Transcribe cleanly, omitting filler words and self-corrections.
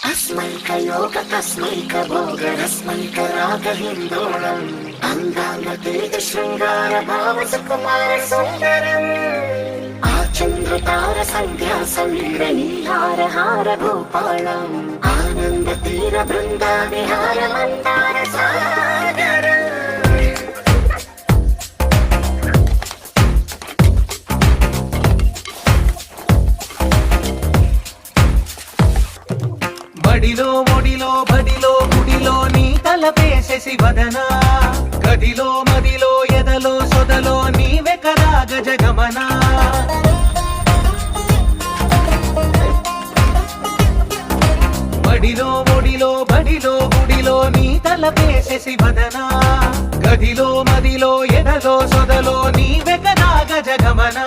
अस्मैकयोग तस्मैकभोगरस्मैक रागहिन्दोळम् अङ्गाङ्गतेज शृङ्गार भाव सुकुमार सुन्दरम् आचन्द्रतार सन्ध्या समीर नीहार हार भूपालम् आनन्द तीर बृन्दा विहार मन्दार सागर బడిలో ఒడిలో బడిలో గుడిలో నీ తలపేసేసి వదనా గదిలో మదిలో ఎదలో సొదలో నీవే కదా గజగమనా బడిలో ఒడిలో బడిలో గుడిలో నీ తలపేసేసి వదనా గదిలో మదిలో ఎదలో సొదలో నీవే కదా గజగమనా